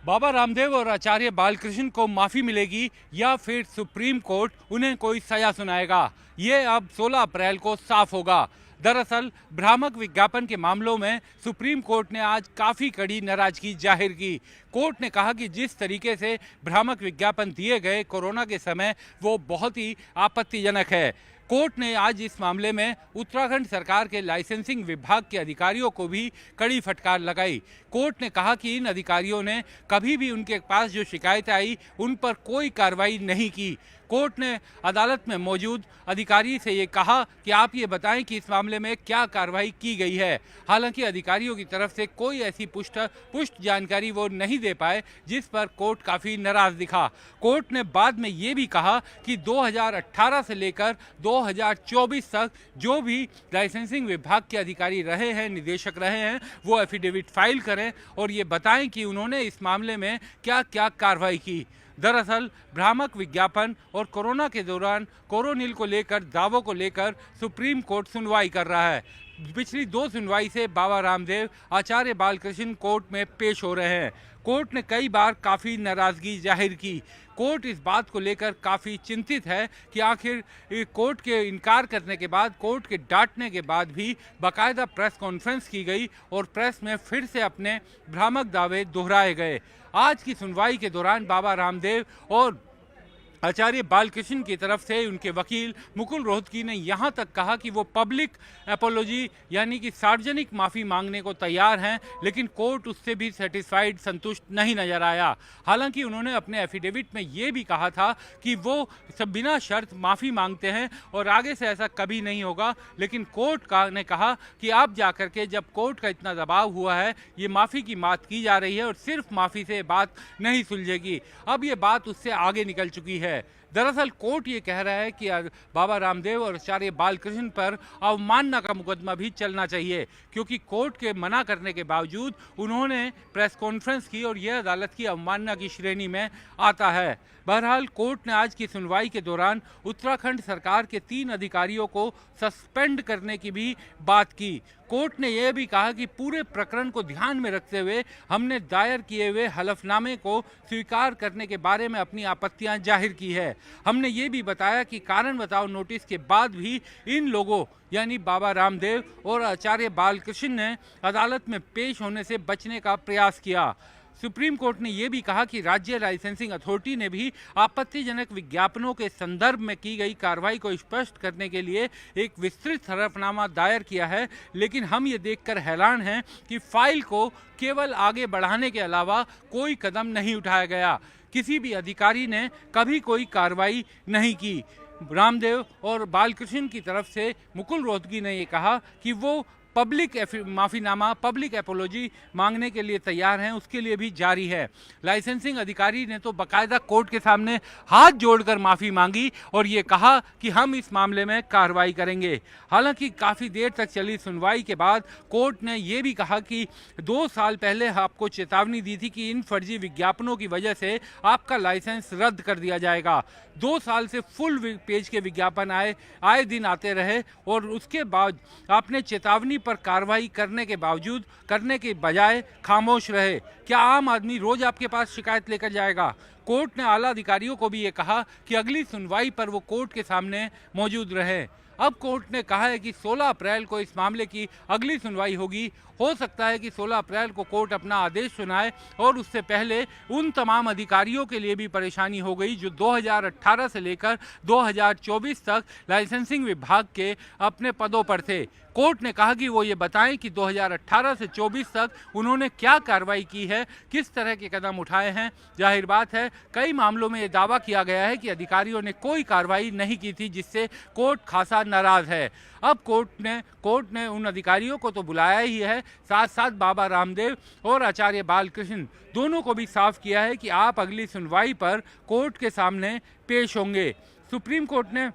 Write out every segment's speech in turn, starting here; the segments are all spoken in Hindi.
बाबा रामदेव और आचार्य बालकृष्ण को माफ़ी मिलेगी या फिर सुप्रीम कोर्ट उन्हें कोई सजा सुनाएगा, ये अब 16 अप्रैल को साफ होगा। दरअसल भ्रामक विज्ञापन के मामलों में सुप्रीम कोर्ट ने आज काफ़ी कड़ी नाराजगी जाहिर की। कोर्ट ने कहा कि जिस तरीके से भ्रामक विज्ञापन दिए गए कोरोना के समय, वो बहुत ही आपत्तिजनक है। कोर्ट ने आज इस मामले में उत्तराखंड सरकार के लाइसेंसिंग विभाग के अधिकारियों को भी कड़ी फटकार लगाई। कोर्ट ने कहा कि इन अधिकारियों ने कभी भी उनके पास जो शिकायत आई उन पर कोई कार्रवाई नहीं की। कोर्ट ने अदालत में मौजूद अधिकारी से ये कहा कि आप ये बताएं कि इस मामले में क्या कार्रवाई की गई है। हालांकि अधिकारियों की तरफ से कोई ऐसी पुष्ट जानकारी वो नहीं दे पाए, जिस पर कोर्ट काफ़ी नाराज दिखा। कोर्ट ने बाद में ये भी कहा कि 2018 से लेकर 2024 तक जो भी लाइसेंसिंग विभाग के अधिकारी रहे हैं, निदेशक रहे हैं, वो एफिडेविट फाइल करें और ये बताएं कि उन्होंने इस मामले में क्या क्या कार्रवाई की। दरअसल भ्रामक विज्ञापन और कोरोना के दौरान कोरोनिल को लेकर दावों को लेकर सुप्रीम कोर्ट सुनवाई कर रहा है। पिछली 2 सुनवाई से बाबा रामदेव आचार्य बालकृष्ण कोर्ट में पेश हो रहे हैं। कोर्ट ने कई बार काफ़ी नाराज़गी जाहिर की। कोर्ट इस बात को लेकर काफ़ी चिंतित है कि आखिर कोर्ट के इनकार करने के बाद, कोर्ट के डांटने के बाद भी बाकायदा प्रेस कॉन्फ्रेंस की गई और प्रेस में फिर से अपने भ्रामक दावे दोहराए गए। आज की सुनवाई के दौरान बाबा रामदेव और आचार्य बालकृष्ण की तरफ से उनके वकील मुकुल रोहतगी ने यहाँ तक कहा कि वो पब्लिक एपोलॉजी यानी कि सार्वजनिक माफ़ी मांगने को तैयार हैं, लेकिन कोर्ट उससे भी सेटिस्फाइड, संतुष्ट नहीं नजर आया। हालांकि उन्होंने अपने एफिडेविट में ये भी कहा था कि वो सब बिना शर्त माफ़ी मांगते हैं और आगे से ऐसा कभी नहीं होगा। लेकिन कोर्ट ने कहा कि अब जाकर के जब कोर्ट का इतना दबाव हुआ है, ये माफ़ी की बात की जा रही है और सिर्फ माफ़ी से बात नहीं सुलझेगी। अब ये बात उससे आगे निकल चुकी है। दरअसल कोर्ट ये कह रहा है कि बाबा रामदेव और आचार्य बालकृष्ण पर अवमानना का मुकदमा भी चलना चाहिए, क्योंकि कोर्ट के मना करने के बावजूद उन्होंने प्रेस कॉन्फ्रेंस की और यह अदालत की अवमानना की श्रेणी में आता है। बहरहाल कोर्ट ने आज की सुनवाई के दौरान उत्तराखंड सरकार के 3 अधिकारियों को सस्पेंड करने की भी बात की। कोर्ट ने यह भी कहा कि पूरे प्रकरण को ध्यान में रखते हुए हमने दायर किए हुए हलफनामे को स्वीकार करने के बारे में अपनी आपत्तियां जाहिर की है। हमने ये भी बताया कि कारण बताओ नोटिस के बाद भी इन लोगों यानी बाबा रामदेव और आचार्य बालकृष्ण ने अदालत में पेश होने से बचने का प्रयास किया। सुप्रीम कोर्ट ने यह भी कहा कि राज्य लाइसेंसिंग अथॉरिटी ने भी आपत्तिजनक विज्ञापनों के संदर्भ में की गई कार्रवाई को स्पष्ट करने के लिए एक विस्तृत हलफनामा दायर किया है, लेकिन हम ये देखकर हैरान हैं कि फाइल को केवल आगे बढ़ाने के अलावा कोई कदम नहीं उठाया गया। किसी भी अधिकारी ने कभी कोई कार्रवाई नहीं की। रामदेव और बालकृष्ण की तरफ से मुकुल रोहतगी ने यह कहा कि वो पब्लिक माफ़ीनामा, पब्लिक एपोलॉजी मांगने के लिए तैयार हैं, उसके लिए भी जारी है। लाइसेंसिंग अधिकारी ने तो बाकायदा कोर्ट के सामने हाथ जोड़कर माफ़ी मांगी और ये कहा कि हम इस मामले में कार्रवाई करेंगे। हालांकि काफ़ी देर तक चली सुनवाई के बाद कोर्ट ने यह भी कहा कि 2 साल पहले आपको चेतावनी दी थी कि इन फर्जी विज्ञापनों की वजह से आपका लाइसेंस रद्द कर दिया जाएगा। 2 साल से फुल पेज के विज्ञापन आए दिन आते रहे और उसके बाद आपने चेतावनी पर कार्रवाई करने के बजाय खामोश रहे। क्या आम आदमी रोज आपके पास शिकायत लेकर जाएगा? कोर्ट ने आला अधिकारियों को भी ये कहा कि अगली सुनवाई पर वो कोर्ट के सामने मौजूद रहे। अब कोर्ट ने कहा है कि 16 अप्रैल को इस मामले की अगली सुनवाई होगी। हो सकता है कि 16 अप्रैल को कोर्ट अपना आदेश सुनाए और उससे पहले उन तमाम अधिकारियों के लिए भी परेशानी हो गई जो 2018 से लेकर 2024 तक लाइसेंसिंग विभाग के अपने पदों पर थे। कोर्ट ने कहा कि वो ये बताएं कि 2018 से 24 तक उन्होंने क्या कार्रवाई की है, किस तरह के कदम उठाए हैं। जाहिर बात है कई मामलों में ये दावा किया गया है कि अधिकारियों ने कोई कार्रवाई नहीं की थी, जिससे कोर्ट खासा नाराज है। अब कोर्ट ने उन अधिकारियों को तो बुलाया ही है, साथ साथ बाबा रामदेव और आचार्य बालकृष्ण दोनों को भी साफ किया है कि आप अगली सुनवाई पर कोर्ट के सामने पेश होंगे। सुप्रीम कोर्ट ने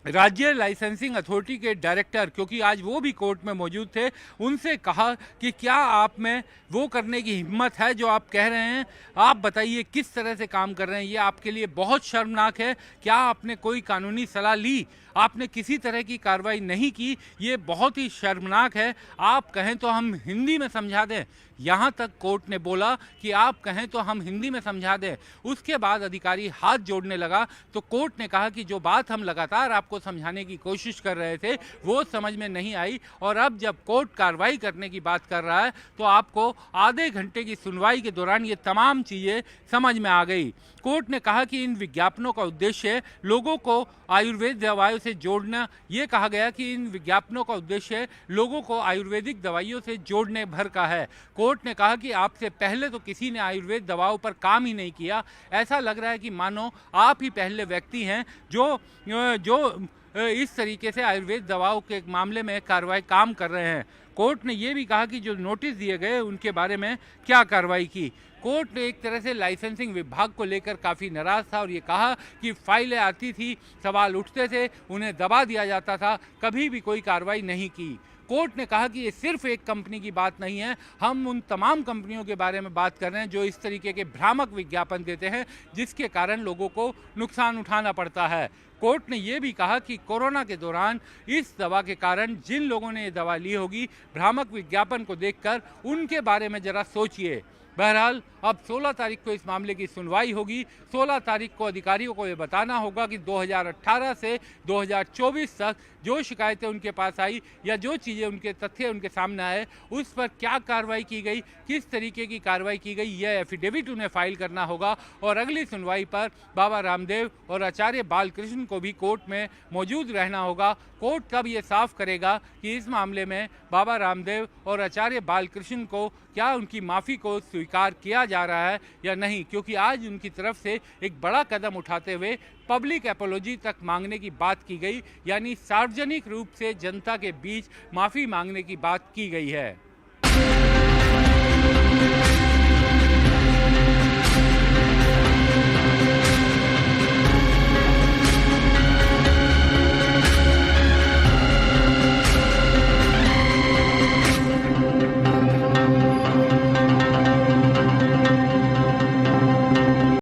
राज्य लाइसेंसिंग अथॉरिटी के डायरेक्टर, क्योंकि आज वो भी कोर्ट में मौजूद थे, उनसे कहा कि क्या आप में वो करने की हिम्मत है जो आप कह रहे हैं? आप बताइए किस तरह से काम कर रहे हैं, ये आपके लिए बहुत शर्मनाक है। क्या आपने कोई कानूनी सलाह ली? आपने किसी तरह की कार्रवाई नहीं की, ये बहुत ही शर्मनाक है। आप कहें तो हम हिंदी में समझा दें, यहाँ तक कोर्ट ने बोला कि आप कहें तो हम हिंदी में समझा दें। उसके बाद अधिकारी हाथ जोड़ने लगा तो कोर्ट ने कहा कि जो बात हम लगातार आपको समझाने की कोशिश कर रहे थे वो समझ में नहीं आई, और अब जब कोर्ट कार्रवाई करने की बात कर रहा है तो आपको आधे घंटे की सुनवाई के दौरान ये तमाम चीज़ें समझ में आ गई। कोर्ट ने कहा कि इन विज्ञापनों का उद्देश्य लोगों को आयुर्वेद दवाइयों से जोड़ना, ये कहा गया कि इन विज्ञापनों का उद्देश्य लोगों को आयुर्वेदिक दवाइयों से जोड़ने भर का है। कोर्ट ने कहा कि आपसे पहले तो किसी ने आयुर्वेद दवाओं पर काम ही नहीं किया। ऐसा लग रहा है कि मानो आप ही पहले व्यक्ति हैं जो इस तरीके से आयुर्वेद दवाओं के मामले में कार्रवाई काम कर रहे हैं। कोर्ट ने यह भी कहा कि जो नोटिस दिए गए उनके बारे में क्या कार्रवाई की। कोर्ट ने एक तरह से लाइसेंसिंग विभाग को लेकर काफ़ी नाराज था और ये कहा कि फाइलें आती थी, सवाल उठते थे, उन्हें दबा दिया जाता था, कभी भी कोई कार्रवाई नहीं की। कोर्ट ने कहा कि ये सिर्फ एक कंपनी की बात नहीं है, हम उन तमाम कंपनियों के बारे में बात कर रहे हैं जो इस तरीके के भ्रामक विज्ञापन देते हैं जिसके कारण लोगों को नुकसान उठाना पड़ता है। कोर्ट ने यह भी कहा कि कोरोना के दौरान इस दवा के कारण जिन लोगों ने ये दवा ली होगी, भ्रामक विज्ञापन को देखकर उनके बारे में जरा सोचिए। बहरहाल अब 16 तारीख को इस मामले की सुनवाई होगी। 16 तारीख को अधिकारियों को ये बताना होगा कि 2018 से 2024 तक जो शिकायतें उनके पास आई या जो चीज़ें उनके तथ्य उनके सामने आए उस पर क्या कार्रवाई की गई, किस तरीके की कार्रवाई की गई, यह एफिडेविट उन्हें फाइल करना होगा। और अगली सुनवाई पर बाबा रामदेव और आचार्य बालकृष्ण को भी कोर्ट में मौजूद रहना होगा। कोर्ट तब ये साफ करेगा कि इस मामले में बाबा रामदेव और आचार्य बालकृष्ण को क्या उनकी माफ़ी को स्वीकार किया जा रहा है या नहीं, क्योंकि आज उनकी तरफ से एक बड़ा कदम उठाते हुए पब्लिक एपोलॉजी तक मांगने की बात की गई, यानी सार्वजनिक रूप से जनता के बीच माफ़ी मांगने की बात की गई है।